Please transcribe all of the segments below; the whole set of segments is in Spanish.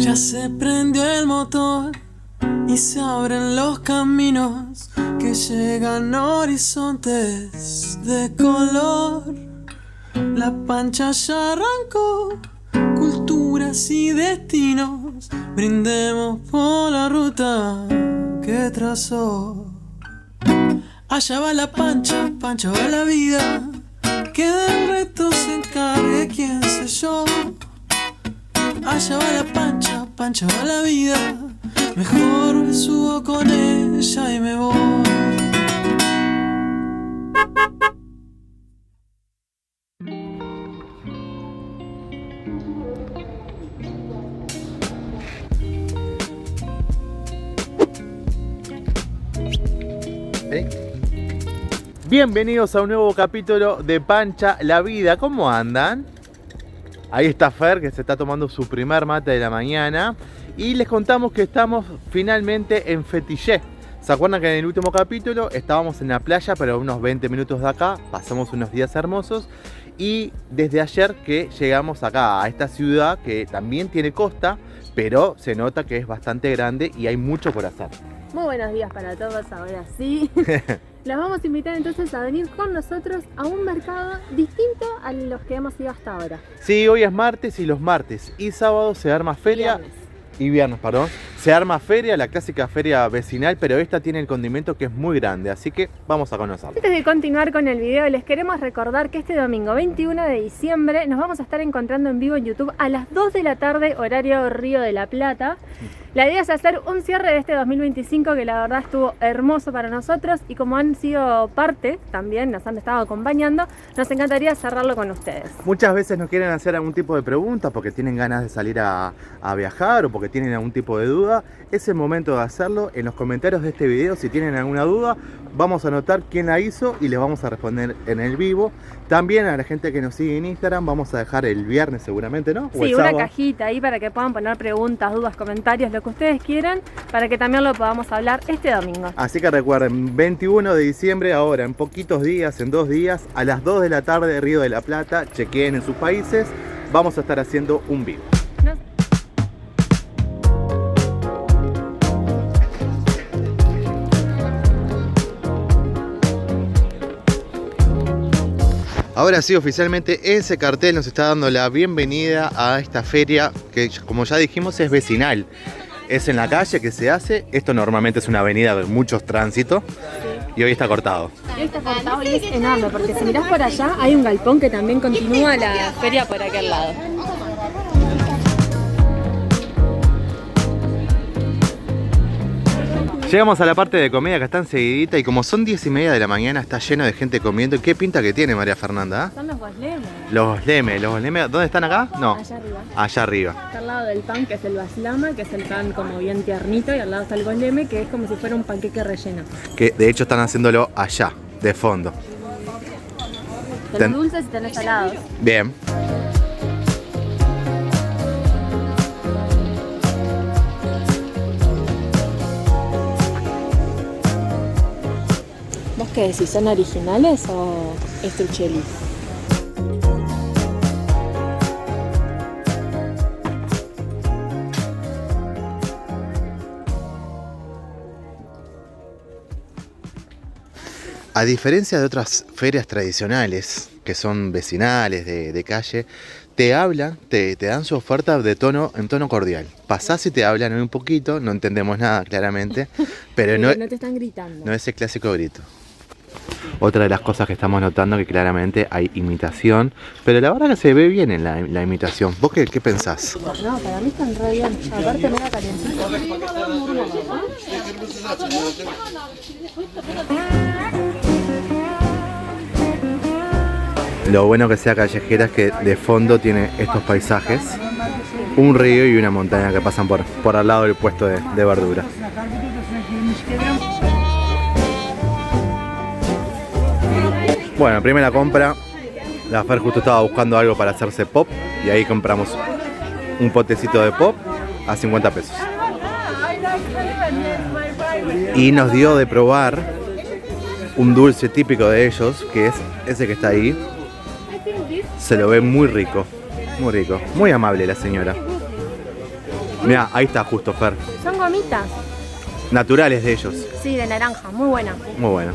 Ya se prendió el motor y se abren los caminos que llegan a horizontes de color. La pancha ya arrancó, culturas y destinos, brindemos por la ruta que trazó. Allá va la pancha, pancha va la vida, que del resto se encargue quién sé yo. Allá va la pancha, pancha va la vida, mejor me subo con ella y me voy. Bienvenidos a un nuevo capítulo de Pancha la Vida. ¿Cómo andan? Ahí está Fer, que se está tomando su primer mate de la mañana. Y les contamos que estamos finalmente en Fetillé. ¿Se acuerdan que en el último capítulo estábamos en la playa, pero a unos 20 minutos de acá? Pasamos unos días hermosos. Y desde ayer que llegamos acá, a esta ciudad que también tiene costa, pero se nota que es bastante grande y hay mucho por hacer. Muy buenos días para todos, ahora sí. Los vamos a invitar entonces a venir con nosotros a un mercado distinto a los que hemos ido hasta ahora. Sí, hoy es martes y los martes y sábados se arma feria. Viernes, perdón. Se arma feria, la clásica feria vecinal, pero esta tiene el condimento que es muy grande, así que vamos a conocerlo. Antes de continuar con el video, les queremos recordar que este domingo 21 de diciembre nos vamos a estar encontrando en vivo en YouTube a las 2 de la tarde, horario Río de la Plata. La idea es hacer un cierre de este 2025 que la verdad estuvo hermoso para nosotros y como han sido parte también, nos han estado acompañando, nos encantaría cerrarlo con ustedes. Muchas veces nos quieren hacer algún tipo de pregunta porque tienen ganas de salir a viajar o porque tienen algún tipo de duda. Es el momento de hacerlo en los comentarios de este video. Si tienen alguna duda, vamos a anotar quién la hizo y les vamos a responder en el vivo. También a la gente que nos sigue en Instagram vamos a dejar el viernes seguramente, ¿no? Sí, una cajita ahí para que puedan poner preguntas, dudas, comentarios, lo que ustedes quieran, para que también lo podamos hablar este domingo. Así que recuerden, 21 de diciembre, ahora en poquitos días, en 2 días, a las 2 de la tarde, Río de la Plata, chequeen en sus países, vamos a estar haciendo un vivo. Ahora sí, oficialmente ese cartel nos está dando la bienvenida a esta feria que, como ya dijimos, es vecinal. Es en la calle que se hace. Esto normalmente es una avenida de muchos tránsitos y hoy está cortado. Hoy está cortado y es enorme porque si mirás por allá hay un galpón que también continúa la feria por aquel lado. Llegamos a la parte de comida que está enseguidita y como son 10:30 de la mañana está lleno de gente comiendo. ¿Qué pinta que tiene María Fernanda? Son los goslemes. Los goslemes. ¿Dónde están acá? No. Allá arriba. Allá arriba. Está al lado del pan que es el baslama, que es el pan como bien tiernito, y al lado está el gosleme que es como si fuera un panqueque relleno. Que de hecho están haciéndolo allá, de fondo. Tenés dulces y tenés salados. Bien. ¿Vos qué decís? ¿Son originales o estruchelis? A diferencia de otras ferias tradicionales, que son vecinales, de calle, te hablan, te dan su oferta en tono cordial. Pasás y te hablan un poquito, no entendemos nada claramente, pero no te están gritando. No es el clásico grito. Otra de las cosas que estamos notando que claramente hay imitación, pero la verdad que se ve bien en la imitación. ¿Vos qué pensás? No, para mí están re bien. Aparte me da calientito. Lo bueno que sea callejera es que de fondo tiene estos paisajes, un río y una montaña que pasan por al lado del puesto de verduras. Bueno, primera compra, la Fer justo estaba buscando algo para hacerse pop y ahí compramos un potecito de pop a 50 pesos. Y nos dio de probar un dulce típico de ellos, que es ese que está ahí. Se lo ve muy rico, muy rico, muy amable la señora. Mirá, ahí está justo, Fer. Son gomitas. Naturales de ellos. Sí, de naranja, muy buena. Muy bueno.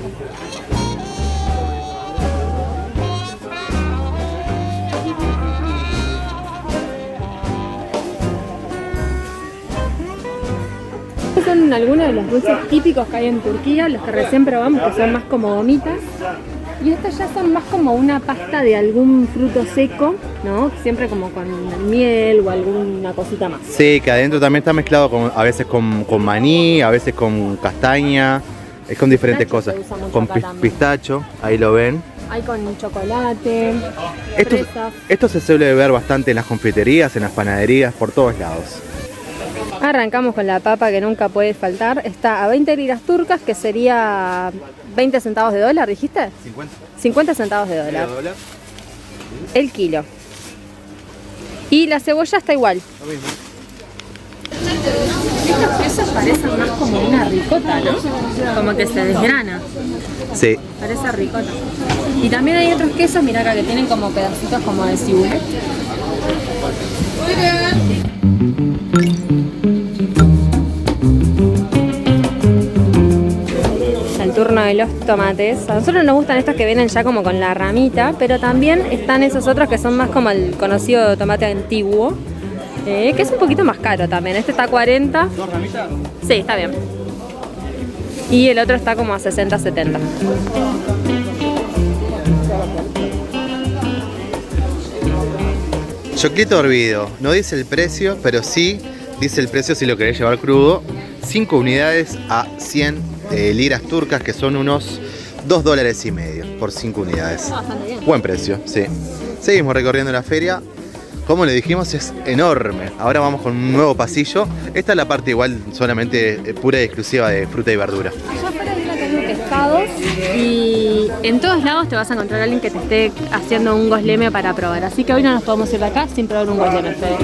Son algunos de los dulces típicos que hay en Turquía, los que recién probamos, que son más como gomitas. Y estos ya son más como una pasta de algún fruto seco, ¿no? Siempre como con miel o alguna cosita más. Sí, que adentro también está mezclado a veces con maní, a veces con castaña, es con diferentes Pistacho cosas. se usa mucho Con acá también. pistacho, ahí lo ven. Hay con chocolate, Esto, fresas. esto se suele ver bastante en las confiterías, en las panaderías, por todos lados. Arrancamos con la papa que nunca puede faltar. Está a 20 liras turcas, que sería 20 centavos de dólar, ¿dijiste? 50. 50 centavos de dólar. El kilo. Y la cebolla está igual. Lo mismo. Estos quesos parecen más como una ricota, ¿no? Como que se desgrana. Sí. Parece ricota. Y también hay otros quesos, mira acá, que tienen como pedacitos como de cibulet. El turno de los tomates. A nosotros nos gustan estos que vienen ya como con la ramita, pero también están esos otros que son más como el conocido tomate antiguo, que es un poquito más caro también. Este está a 40. ¿Dos ramitas? Sí, está bien. Y el otro está como a 60, 70. Choclito hervido. No dice el precio, pero sí dice el precio si lo querés llevar crudo. 5 unidades a 100 liras turcas, que son unos $2.50 por 5 unidades. Bastante bien. Buen precio, sí. Seguimos recorriendo la feria. Como le dijimos, es enorme. Ahora vamos con un nuevo pasillo. Esta es la parte igual solamente pura y exclusiva de fruta y verdura. Allá afuera hay una que vende pescados y en todos lados te vas a encontrar a alguien que te esté haciendo un gosleme para probar. Así que hoy no nos podemos ir de acá sin probar un gosleme, Fede.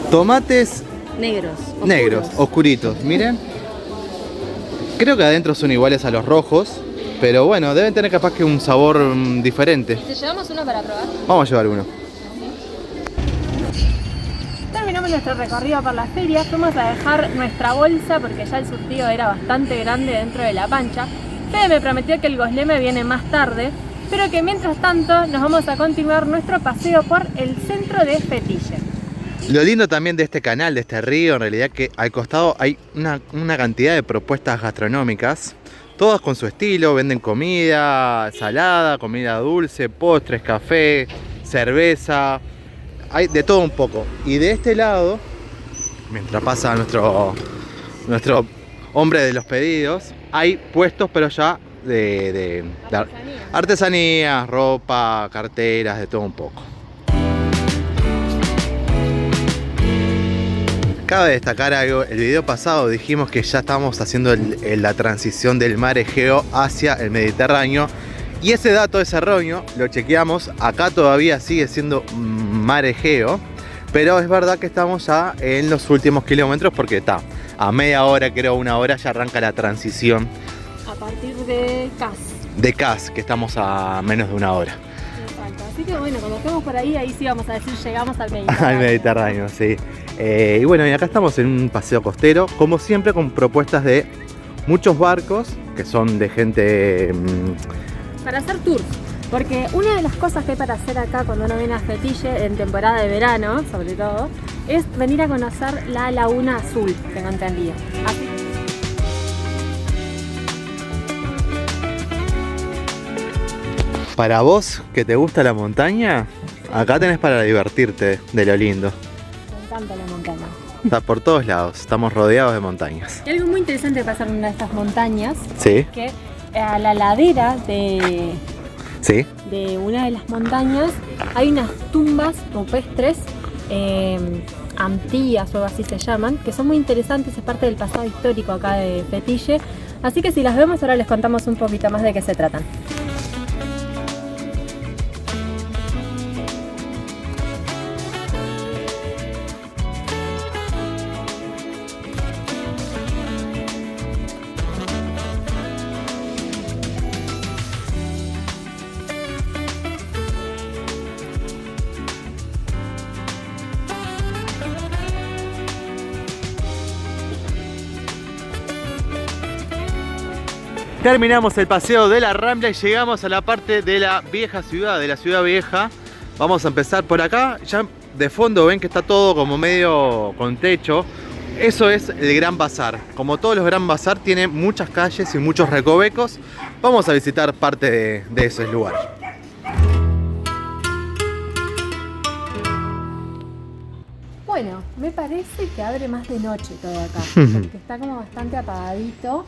Tomates Negros. oscuros. negros, oscuritos. Miren. Creo que adentro son iguales a los rojos. Pero bueno, deben tener capaz que un sabor diferente. ¿Te llevamos uno para probar? Vamos a llevar uno. Terminamos nuestro recorrido por la feria, fuimos a dejar nuestra bolsa porque ya el surtido era bastante grande dentro de la pancha. Fede me prometió que el gosleme viene más tarde, pero que mientras tanto nos vamos a continuar nuestro paseo por el centro de Fetiye. Lo lindo también de este canal, de este río, en realidad que al costado hay una cantidad de propuestas gastronómicas. Todas con su estilo, venden comida salada, comida dulce, postres, café, cerveza, hay de todo un poco. Y de este lado, mientras pasa nuestro hombre de los pedidos, hay puestos pero ya de artesanías, ropa, carteras, de todo un poco. Cabe destacar algo, el video pasado dijimos que ya estábamos haciendo la transición del mar Egeo hacia el Mediterráneo y ese dato es erróneo, lo chequeamos, acá todavía sigue siendo mar Egeo, pero es verdad que estamos ya en los últimos kilómetros porque está a media hora, creo 1 hora, ya arranca la transición A partir de Kaz. de Kaz, que estamos a menos de 1 hora. Exacto. Así que bueno, cuando estemos por ahí sí vamos a decir llegamos al Mediterráneo. Al Mediterráneo, sí. Y bueno, y acá estamos en un paseo costero, como siempre con propuestas de muchos barcos, que son de gente... Para hacer tours. Porque una de las cosas que hay para hacer acá cuando uno viene a Fetiye, en temporada de verano, sobre todo, es venir a conocer la Laguna Azul, tengo entendido. Así Para vos, que te gusta la montaña, acá tenés para divertirte de lo lindo. me encanta la montaña. Está por todos lados, estamos rodeados de montañas. Y algo muy interesante pasa en una de estas montañas, Sí, que a la ladera de una de las montañas hay unas tumbas rupestres, antiguas o algo así se llaman, que son muy interesantes, es parte del pasado histórico acá de Fetiye. Así que si las vemos ahora les contamos un poquito más de qué se tratan. Terminamos el paseo de la Rambla y llegamos a la parte de la vieja ciudad, de la ciudad vieja. Vamos a empezar por acá. Ya de fondo ven que está todo como medio con techo. Eso es el Gran Bazar. Como todos los Gran Bazar, tiene muchas calles y muchos recovecos. Vamos a visitar parte de ese lugar. Bueno, me parece que abre más de noche todo acá, porque está como bastante apagadito.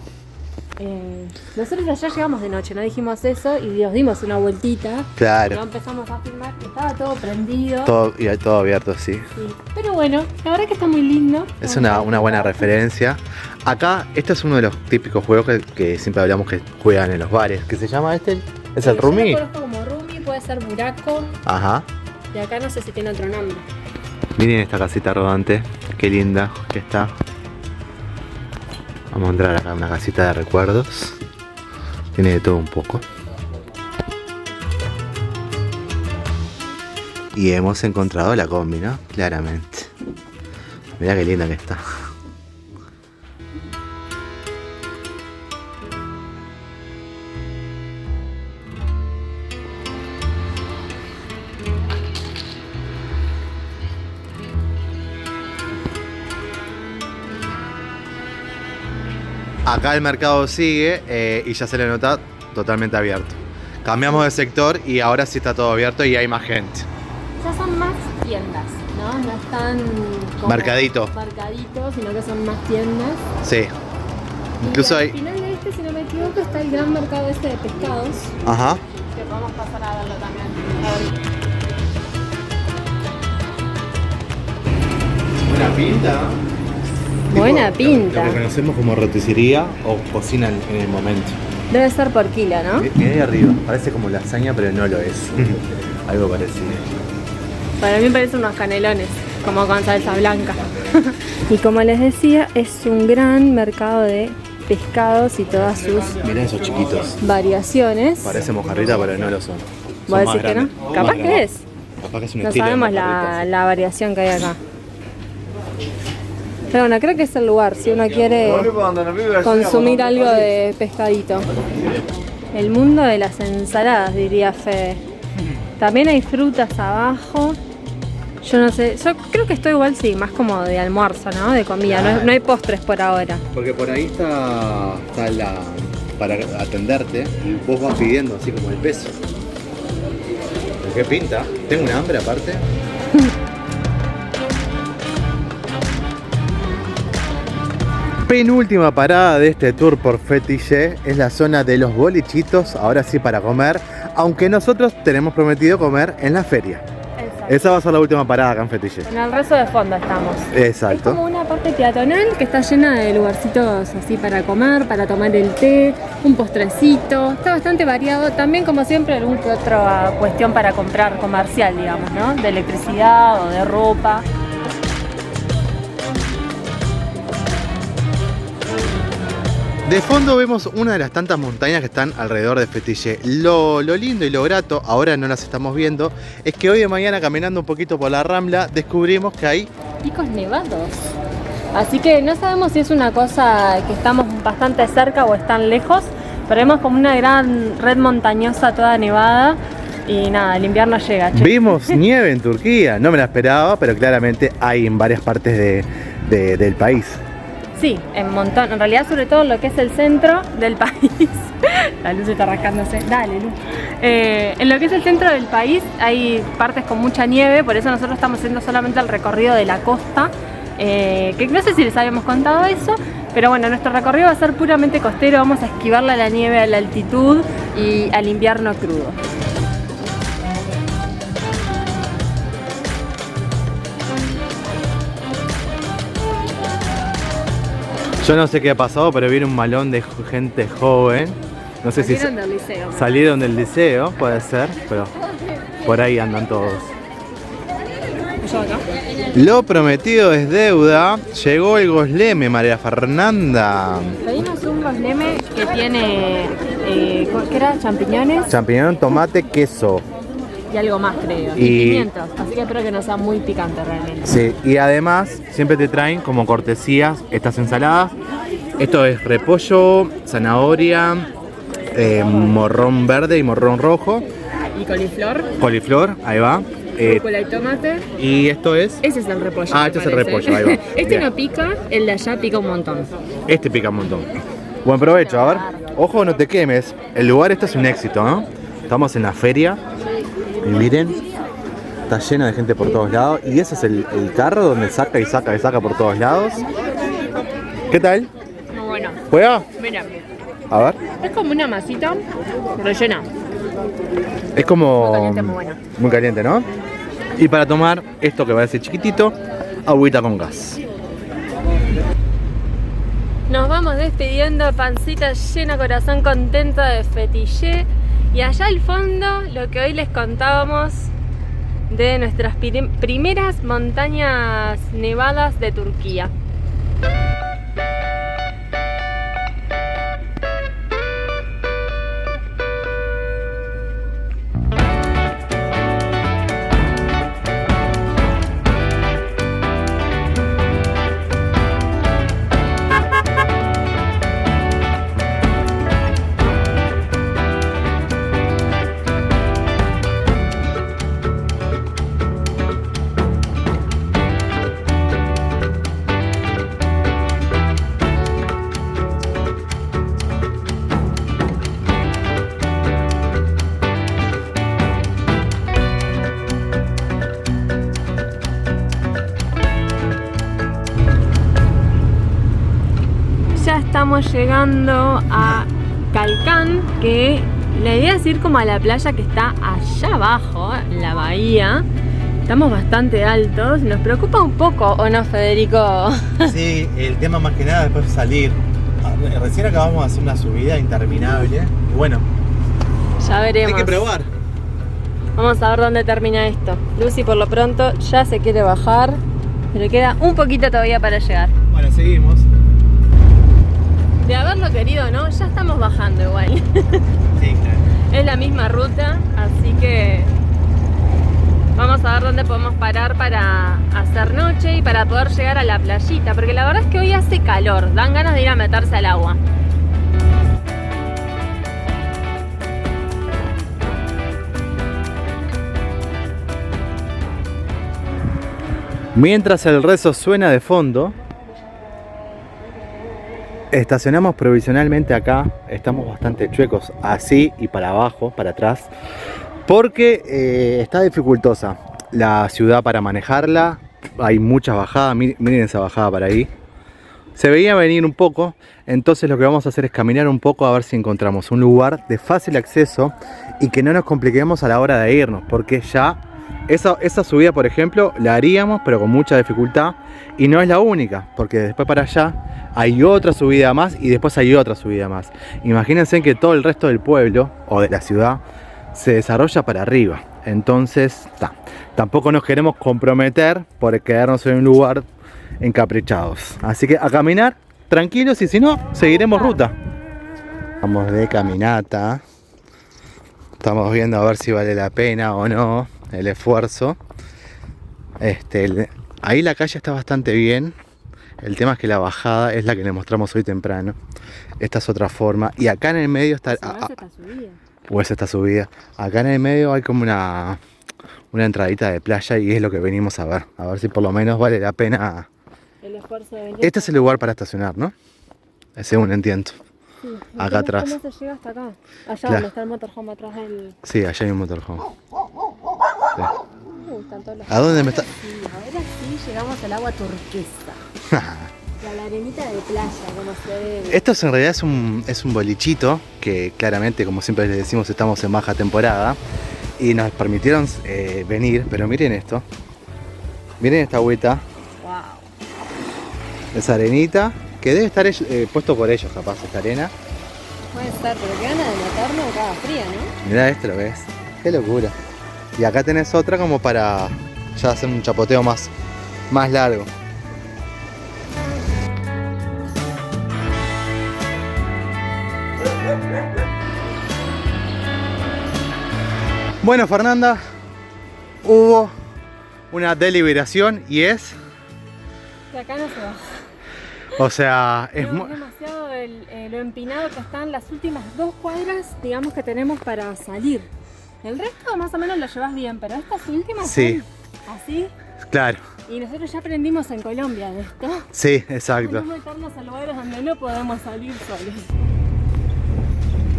Nosotros allá llegamos de noche, no dijimos eso y nos dimos una vueltita. Claro. No empezamos a filmar, estaba todo prendido. Todo abierto, sí. Sí. Pero bueno, la verdad que está muy lindo. Es una buena referencia. Acá, este es uno de los típicos juegos que siempre hablamos que juegan en los bares. ¿Qué se llama este? ¿Es el Rumi? Yo lo conozco como Rumi, puede ser Buraco. Ajá. Y acá no sé si tiene otro nombre. Miren esta casita rodante, qué linda que está. Vamos a entrar acá a una casita de recuerdos. Tiene de todo un poco. Y hemos encontrado la combi, ¿no? Claramente. Mirá qué linda que está. Acá el mercado sigue y ya se le nota totalmente abierto. Cambiamos de sector y ahora sí está todo abierto y hay más gente. Ya son más tiendas, ¿no? No están como Mercaditos, sino que son más tiendas. sí. Incluso y hay... al final de este, si no me equivoco, está el gran mercado este de pescados. Ajá. Que podemos pasar a verlo también. Buena pinta. Buena pinta. Lo que conocemos como roticería o cocina en el momento. Debe ser por kilo, ¿no? Mira ahí arriba, parece como lasaña pero no lo es. Algo parecido. Para mí parecen unos canelones, como con salsa blanca. Y como les decía, es un gran mercado de pescados y todas sus Mirá esos chiquitos. variaciones. Parece mojarrita pero no lo son. ¿Vos decís que no? Capaz que es. Capaz que es un No estilo de sabemos mojarrita, sí. la variación que hay acá. Pero bueno, creo que es el lugar si uno quiere consumir algo de pescadito. El mundo de las ensaladas, diría Fede. También hay frutas abajo. Yo no sé, yo creo que esto igual sí, más como de almuerzo, ¿no? De comida, no hay postres por ahora. Porque por ahí está para atenderte y vos vas pidiendo así como el peso. ¿Pero qué pinta? Tengo una hambre aparte. Penúltima parada de este tour por Fetiche es la zona de los bolichitos, ahora sí para comer, aunque nosotros tenemos prometido comer en la feria. Exacto. Esa va a ser la última parada acá en Fetiche. En el resto de fondo estamos. Exacto. Es como una parte peatonal que está llena de lugarcitos así para comer, para tomar el té, un postrecito. Está bastante variado. También, como siempre, algún que otra cuestión para comprar comercial, digamos, ¿no? De electricidad o de ropa. De fondo vemos una de las tantas montañas que están alrededor de Fetiche. Lo lindo y lo grato, ahora no las estamos viendo, es que hoy de mañana caminando un poquito por la Rambla descubrimos que hay Picos nevados. Así que no sabemos si es una cosa que estamos bastante cerca o están lejos, pero vemos como una gran red montañosa toda nevada y nada, el invierno llega. Che. Vimos nieve en Turquía, no me la esperaba, pero claramente hay en varias partes del país. Sí, en montón. En realidad, sobre todo lo que es el centro del país. La luz está rascándose. Dale, Luz. En lo que es el centro del país hay partes con mucha nieve, por eso nosotros estamos haciendo solamente el recorrido de la costa. Que no sé si les habíamos contado eso, pero bueno, nuestro recorrido va a ser puramente costero. Vamos a esquivarle a la nieve, a la altitud y al invierno crudo. Yo no sé qué ha pasado, pero viene un malón de gente joven. No sé Salieron del liceo. salieron del liceo, puede ser, pero por ahí andan todos. Yo acá. Lo prometido es deuda. Llegó el Gosleme, María Fernanda. Pedimos un gosleme que tiene, ¿qué era? Champiñones Champiñón, tomate, queso. y algo más, creo. Y pimientos, así que espero que no sea muy picante realmente. Sí, y además siempre te traen como cortesías estas ensaladas. Esto es repollo, zanahoria, morrón verde y morrón rojo. Y coliflor, Coliflor, ahí va. rúcula y tomate. Y esto es. Ese es el repollo. Ah, me este es el parece. repollo, ahí va. Este Bien. no pica, el de allá pica un montón. Este pica un montón. Buen provecho, a ver. Ojo, no te quemes. El lugar este es un éxito, ¿no? Estamos en la feria. Y miren, está lleno de gente por todos lados. Y ese es el carro donde saca y saca y saca por todos lados. ¿Qué tal? Muy bueno. ¿Juega? Mira, A ver. es como una masita rellena. Es como. Muy caliente, muy buena. Muy caliente, ¿no? Y para tomar esto que va a ser chiquitito, agüita con gas. Nos vamos despidiendo, pancita llena, corazón contento de fetillé. Y allá al fondo, lo que hoy les contábamos de nuestras primeras montañas nevadas de Turquía. Ya estamos llegando a Calcán, que la idea es ir como a la playa que está allá abajo, en la bahía. Estamos bastante altos, nos preocupa un poco, ¿o no, Federico? Sí, el tema más que nada después salir. Recién acabamos de hacer una subida interminable. Y bueno, Ya veremos. hay que probar. Vamos a ver dónde termina esto. Lucy por lo pronto ya se quiere bajar, pero queda un poquito todavía para llegar. Bueno, seguimos. De haberlo querido, ¿no? Ya estamos bajando igual. Sí, claro. Es la misma ruta, así que vamos a ver dónde podemos parar para hacer noche y para poder llegar a la playita, porque la verdad es que hoy hace calor, dan ganas de ir a meterse al agua. Mientras el rezo suena de fondo, estacionamos provisionalmente acá. Estamos bastante chuecos, así y para abajo, para atrás, porque está dificultosa la ciudad para manejarla. Hay muchas bajadas, miren esa bajada para ahí. Se veía venir un poco, entonces lo que vamos a hacer es caminar un poco a ver si encontramos un lugar de fácil acceso y que no nos compliquemos a la hora de irnos, porque ya esa subida, por ejemplo, la haríamos pero con mucha dificultad, y no es la única, porque después para allá hay otra subida más y después hay otra subida más. Imagínense que todo el resto del pueblo o de la ciudad se desarrolla para arriba, entonces tampoco nos queremos comprometer por quedarnos en un lugar encaprichados, así que a caminar tranquilos, y si no, seguiremos ruta. Vamos de caminata, estamos viendo a ver si vale la pena o no el esfuerzo. Ahí la calle está bastante bien, el tema es que la bajada es la que les mostramos hoy temprano. Esta es otra forma, y acá en el medio está esta subida. Acá en el medio hay como una entradita de playa, y es lo que venimos a ver si por lo menos vale la pena El esfuerzo de venir. Este es el lugar para estacionar, ¿no? Según entiendo. Sí, acá atrás. ¿Cómo se llega hasta acá? Allá Claro. donde está el motorhome atrás del... Sí, allá hay un motorhome. Sí. Me gustan todos los... ¿A dónde me está? Sí, ahora sí llegamos al agua turquesa. La arenita de playa, como se ve. Esto en realidad es un bolichito que claramente, como siempre les decimos, estamos en baja temporada y nos permitieron venir, pero miren esto. Miren esta agüita, Wow. esa arenita, que debe estar puesto por ellos capaz, esta arena. Puede ser, pero qué gana de meternos acá fría, ¿no? Mirá esto, lo ves. Qué locura. Y acá tenés otra como para ya hacer un chapoteo más largo. Bueno, Fernanda, hubo una deliberación y es... Que acá no se baja. O sea, Es demasiado lo empinado que están las últimas 2 cuadras, digamos, que tenemos para salir. El resto más o menos lo llevas bien, pero estas últimas sí, son así. claro. Y nosotros ya aprendimos en Colombia de esto. Sí, exacto. No meternos a lugares donde no podemos salir solos.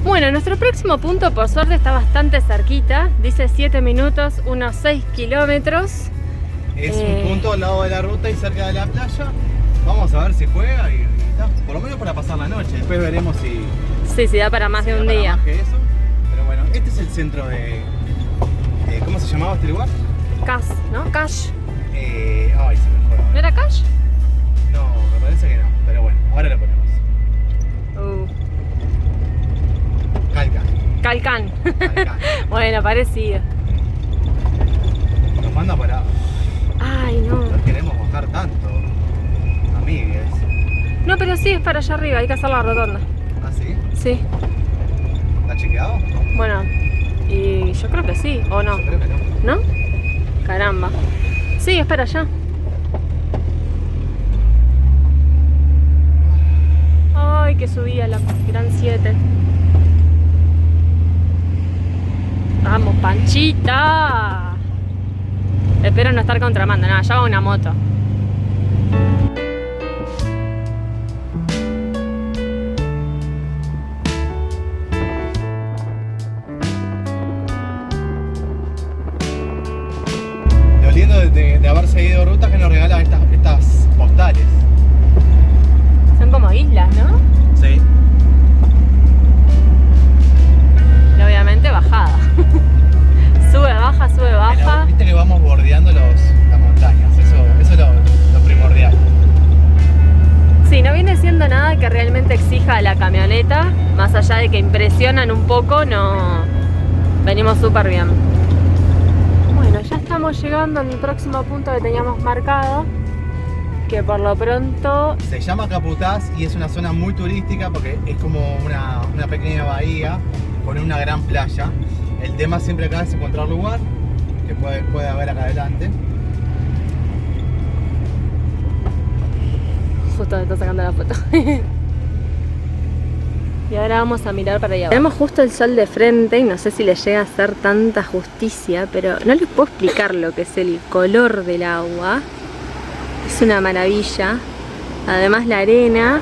Bueno, nuestro próximo punto por suerte está bastante cerquita. Dice 7 minutos, unos 6 kilómetros. Es un punto al lado de la ruta y cerca de la playa. Vamos a ver si juega y está. Por lo menos para pasar la noche. Después veremos si... Sí, sí, da para más de un día. Más que eso. Pero bueno, este es el centro de... ¿cómo se llamaba este lugar? Cash, ¿no? Cash. Ay, se me fue. ¿No era Cash? No, me parece que no. Pero bueno, ahora lo ponemos. Calcán. Calcán. Bueno, parecido. Nos manda para... Ay, no. No queremos bajar tanto, amigues. No, pero sí, es para allá arriba, hay que hacer la rotonda. ¿Ah, sí? Sí. ¿Está chequeado? Bueno, y yo creo que sí, ¿o no? Yo creo que no. ¿No? Caramba. Sí, es para allá. Ay, que subía la Gran 7. Vamos, Panchita. Espero no estar contramando, nada, ya va una moto. Lo lindo de haber seguido rutas que nos regalan estas postales. Son como islas, ¿no? Sí. Y obviamente bajada. Sube, baja, sube, baja. Pero, viste que vamos bordeando las montañas, eso es lo primordial. Sí, no viene siendo nada que realmente exija a la camioneta, más allá de que impresionan un poco, no venimos súper bien. Bueno, ya estamos llegando al próximo punto que teníamos marcado, que por lo pronto... Se llama Caputaz y es una zona muy turística porque es como una pequeña bahía con una gran playa. El tema siempre acá es encontrar lugar, que puede haber acá adelante. Justo me está sacando la foto. Y ahora vamos a mirar para allá abajo. Tenemos justo el sol de frente y no sé si les llega a hacer tanta justicia, pero no les puedo explicar lo que es el color del agua. Es una maravilla. Además la arena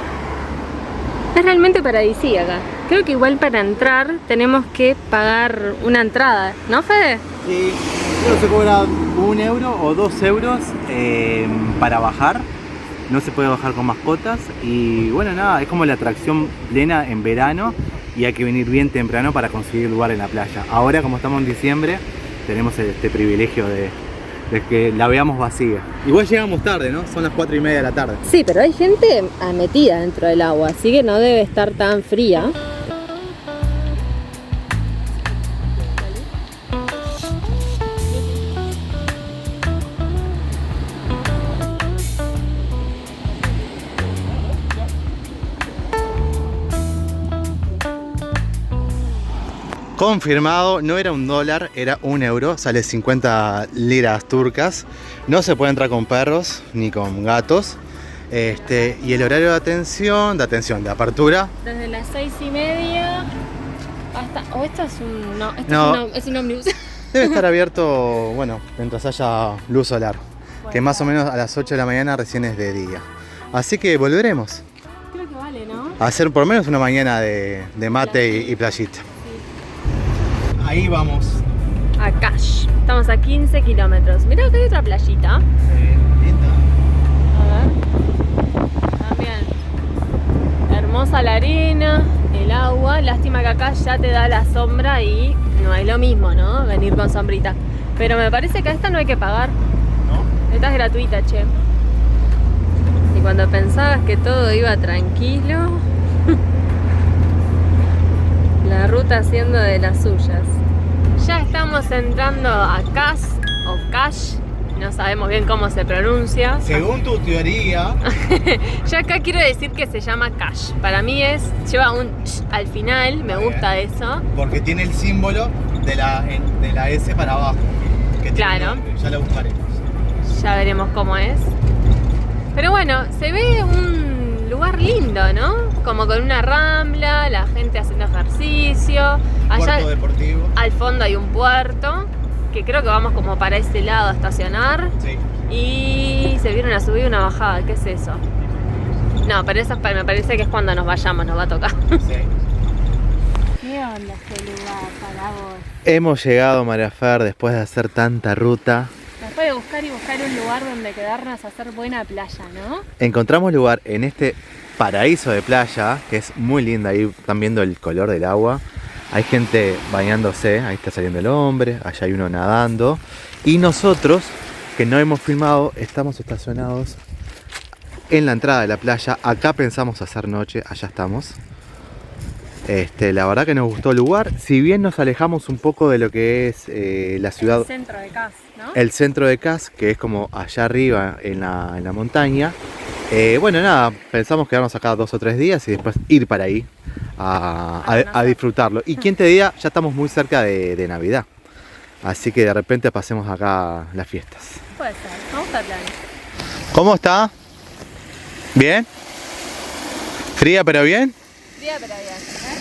es realmente paradisíaca. Creo que igual para entrar tenemos que pagar una entrada, ¿no, Fede? Sí, creo que se cobra 1 euro o 2 euros para bajar. No se puede bajar con mascotas y bueno, nada, es como la atracción plena en verano y hay que venir bien temprano para conseguir lugar en la playa. Ahora, como estamos en diciembre, tenemos este privilegio de que la veamos vacía. Igual llegamos tarde, ¿no? Son las 4:30 de la tarde. Sí, pero hay gente metida dentro del agua, así que no debe estar tan fría. Confirmado, no era $1, era 1 euro, sale 50 liras turcas. No se puede entrar con perros ni con gatos. Y el horario de atención, de apertura. Desde las 6:30 hasta... O esto es un... No, esto No. es un ómnibus. Debe estar abierto, bueno, mientras haya luz solar. Bueno, Que más o menos a las 8 de la mañana recién es de día. Así que volveremos creo que vale, ¿no? a hacer por lo menos una mañana de mate y playita. Ahí vamos. A Cash. Estamos a 15 kilómetros. Mirá que hay otra playita. Linda. A ver. También. Hermosa la arena, el agua. Lástima que acá ya te da la sombra y no es lo mismo, ¿no? Venir con sombrita. Pero me parece que a esta no hay que pagar. ¿No? Esta es gratuita, che. Y cuando pensabas que todo iba tranquilo, la ruta haciendo de las suyas. Ya estamos entrando a Cash o Cash, no sabemos bien cómo se pronuncia. Según tu teoría, Yo acá quiero decir que se llama Cash. Para mí lleva un ch al final, me gusta eso. porque tiene el símbolo de la S para abajo. Que tiene Claro. nombre, ya lo buscaremos. Ya veremos cómo es. Pero bueno, se ve un lugar lindo, ¿no? Como con una rambla, la gente haciendo ejercicio. Allá Puerto deportivo. al fondo hay un puerto, que creo que vamos como para ese lado a estacionar. Sí. Y se viene una subida y una bajada, ¿qué es eso? No, pero eso me parece que es cuando nos vayamos, nos va a tocar. Sí. ¿Qué onda este lugar para vos? Hemos llegado, María Fer, después de hacer tanta ruta. Después de buscar y buscar un lugar donde quedarnos a hacer buena playa, ¿no? Encontramos lugar en este paraíso de playa, que es muy linda. Ahí están viendo el color del agua. Hay gente bañándose, ahí está saliendo el hombre, allá hay uno nadando. Y nosotros, que no hemos filmado, estamos estacionados en la entrada de la playa. Acá pensamos hacer noche, allá estamos. La verdad que nos gustó el lugar. Si bien nos alejamos un poco de lo que es la ciudad, El centro de Cas, ¿no? el centro de Cas, que es como allá arriba en la montaña. Bueno, nada, pensamos quedarnos acá 2 o 3 días y después ir para ahí a disfrutarlo. Y quién te diga, ya estamos muy cerca de Navidad. Así que de repente pasemos acá las fiestas. Puede ser, vamos a plan. ¿Cómo está? ¿Bien? ¿Fría pero bien? Fría pero bien, ¿eh?